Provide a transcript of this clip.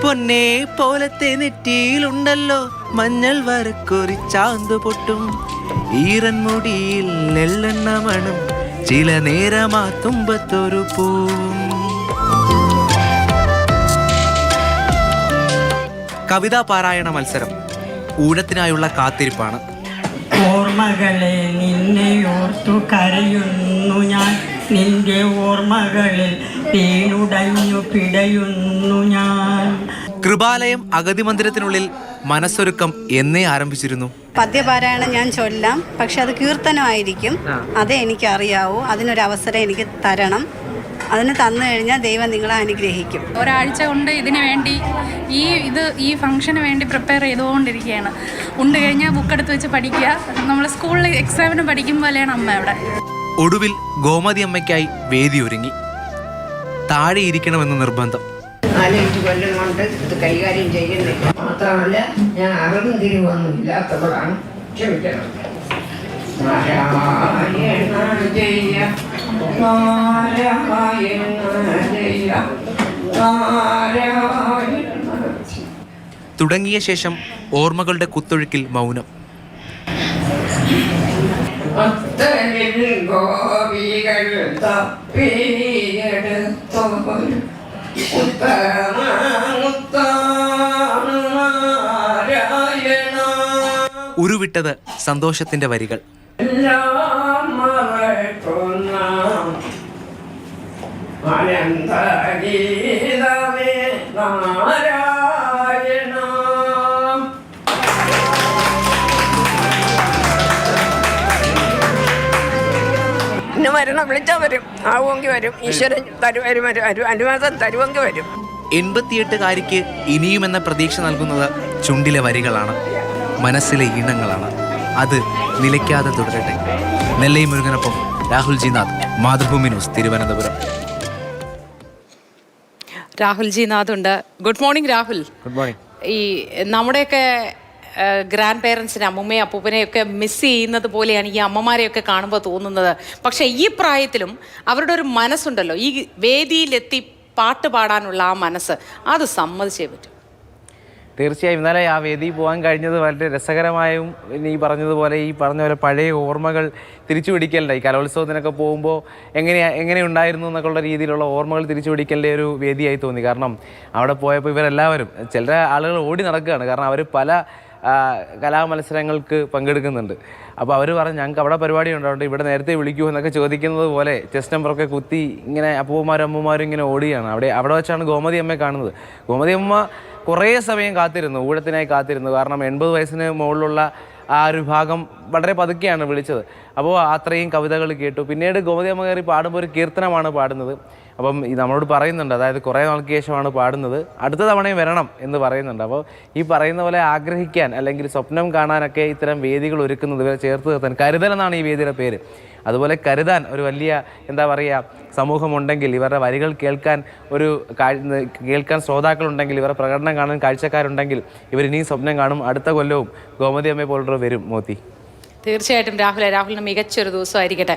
പൊന്നെ പോലത്തെ നെറ്റിയിലുണ്ടല്ലോ മഞ്ഞൾ വരക്കൊരിച്ചാന്തു പൊട്ടും, ഈറൻ മുടിയിൽ നെല്ലെണ്ണ മണം, ചില നേരമാ തുമ്പത്തൊരു പൂവും. കവിതാ പാരായണ മത്സരം ഊഴത്തിനായുള്ള കാത്തിരിപ്പാണ്. ഓർമ്മകളെ നിന്നെ ഓർത്തു കരയുന്നു ഞാൻ, നിന്റെ ഓർമ്മകളിൽ വീണുടഞ്ഞു പിടയുന്നു ഞാൻ. കൃപാലയം അഗതി മന്ദിരത്തിനുള്ളിൽ മനസ്സൊരുക്കം എന്നേ ആരംഭിച്ചിരുന്നു. പദ്യപാരായണം ഞാൻ ചൊല്ലാം, പക്ഷെ അത് കീർത്തനമായിരിക്കും. അതേ എനിക്കറിയാവൂ. അതിനൊരവസരം എനിക്ക് തരണം. അതിന് തന്നു കഴിഞ്ഞാൽ ദൈവം നിങ്ങളെ അനുഗ്രഹിക്കും. ഒരാഴ്ച കൊണ്ട് ഇതിനു വേണ്ടി ഈ ഫംഗ്ഷന് വേണ്ടി പ്രിപ്പയർ ചെയ്തുകൊണ്ടിരിക്കുകയാണ്. ഉണ്ട് കഴിഞ്ഞാൽ ബുക്കെടുത്ത് വെച്ച് പഠിക്കുക. നമ്മൾ സ്കൂളിൽ എക്സാമിന് പഠിക്കും പോലെയാണ് അമ്മ അവിടെ. ഒടുവിൽ ഗോമതി അമ്മയ്ക്കായി വേദി ഒരുങ്ങി. താഴെ ഇരിക്കണമെന്ന് നിർബന്ധം. 4-5 കൊല്ലം കൊണ്ട് ഇത് കൈകാര്യം ചെയ്യുന്നില്ല. മാത്രമല്ല ഞാൻ അറിവും തിരിവൊന്നും ഇല്ലാത്തവരാണ്. ക്ഷമിക്കണം. തുടങ്ങിയ ശേഷം ഓർമ്മകളുടെ കുത്തൊഴുക്കിൽ മൗനം. ഗോപികൾ തപ്പിയെടുത്തോ ഉരുവിട്ടത് സന്തോഷത്തിന്റെ വരികൾ. ഇന്ന് വരണം, വിളിച്ചാൽ വരും. ആവുമെങ്കിൽ വരും. ഈശ്വരൻ അനുവാദം തരുമെങ്കിൽ വരും. 88കാരിക്ക് ഇനിയുമെന്ന പ്രതീക്ഷ നൽകുന്നത് ചുണ്ടിലെ വരികളാണ്, മനസ്സിലെ ഈണങ്ങളാണ്. അത് നിലയ്ക്കാതെ തുടരട്ടെ. നെല്ലൈ മുരുകനൊപ്പം Rahul G Nath, Mathrubhumi news, Thiruvananthapuram. Rahul G Nath ഉണ്ട്. Good morning Rahul. Good morning. ഈ നമ്മുടെയൊക്കെ ഗ്രാൻഡ് പേരൻസിനെ, അമ്മൂമ്മയും അപ്പൂപ്പനെയൊക്കെ മിസ് ചെയ്യുന്നത് പോലെയാണ് ഈ അമ്മമാരെയൊക്കെ കാണുമ്പോൾ തോന്നുന്നത്. പക്ഷേ ഈ പ്രായത്തിലും അവരുടെ ഒരു മനസ്സുണ്ടല്ലോ, ഈ വേദിയിലെത്തി പാട്ട് പാടാനുള്ള ആ മനസ്സ്, അത് സമ്മതിച്ചേ പറ്റും. തീർച്ചയായും ഇന്നലെ ആ വേദിയിൽ പോകാൻ കഴിഞ്ഞത് വളരെ രസകരമായും ഈ പറഞ്ഞ പോലെ പഴയ ഓർമ്മകൾ തിരിച്ചു പിടിക്കലുണ്ടായി. കലോത്സവത്തിനൊക്കെ പോകുമ്പോൾ എങ്ങനെ ഉണ്ടായിരുന്നു എന്നൊക്കെയുള്ള രീതിയിലുള്ള ഓർമ്മകൾ തിരിച്ചു പിടിക്കലിൻ്റെ ഒരു വേദിയായി തോന്നി. കാരണം അവിടെ പോയപ്പോൾ ഇവരെല്ലാവരും, ചില ആളുകൾ ഓടി നടക്കുകയാണ്. കാരണം അവർ പല കലാമത്സരങ്ങൾക്ക് പങ്കെടുക്കുന്നുണ്ട്. അപ്പോൾ അവർ പറഞ്ഞു ഞങ്ങൾക്ക് അവിടെ പരിപാടി ഉണ്ടാവുണ്ട്, ഇവിടെ നേരത്തെ വിളിക്കൂ എന്നൊക്കെ ചോദിക്കുന്നത് പോലെ ചെസ് നമ്പറൊക്കെ കുത്തി ഇങ്ങനെ അപ്പൂമാരും അമ്മമാരും ഇങ്ങനെ ഓടുകയാണ്. അവിടെ വെച്ചാണ് ഗോമതി അമ്മയെ കാണുന്നത്. ഗോമതി അമ്മ കുറേ സമയം കാത്തിരുന്നു, ഊഴത്തിനായി കാത്തിരുന്നു. കാരണം 80 വയസ്സിന് മുകളിലുള്ള ആ ഒരു ഭാഗം വളരെ പതുക്കെയാണ് വിളിച്ചത്. അപ്പോൾ അത്രയും കവിതകൾ കേട്ടു. പിന്നീട് ഗോമതി അമ്മ കയറി പാടുമ്പോൾ ഒരു കീർത്തനമാണ് പാടുന്നത്. അപ്പം നമ്മളോട് പറയുന്നുണ്ട്, അതായത് കുറേ നാൾക്ക് ശേഷമാണ് പാടുന്നത്, അടുത്ത തവണയും വരണം എന്ന് പറയുന്നുണ്ട്. അപ്പോൾ ഈ പറയുന്ന പോലെ ആഗ്രഹിക്കാൻ അല്ലെങ്കിൽ സ്വപ്നം കാണാനൊക്കെ ഇത്തരം വേദികൾ ഒരുക്കുന്നത്, ഇവരെ ചേർത്ത് നിർത്താൻ കരുതൽ എന്നാണ് ഈ വേദിയുടെ പേര്. അതുപോലെ കരുതാൻ ഒരു വലിയ സമൂഹമുണ്ടെങ്കിൽ, ഇവരുടെ വരികൾ കേൾക്കാൻ ശ്രോതാക്കളുണ്ടെങ്കിൽ, ഇവരുടെ പ്രകടനം കാണാൻ കാഴ്ചക്കാരുണ്ടെങ്കിൽ ഇവരിനിയും സ്വപ്നം കാണും. അടുത്ത കൊല്ലവും ഗോമതി അമ്മയെ പോലുള്ളവർ വരും. മോത്തി. തീർച്ചയായിട്ടും രാഹുലിന് മികച്ചൊരു ദിവസമായിരിക്കട്ടെ.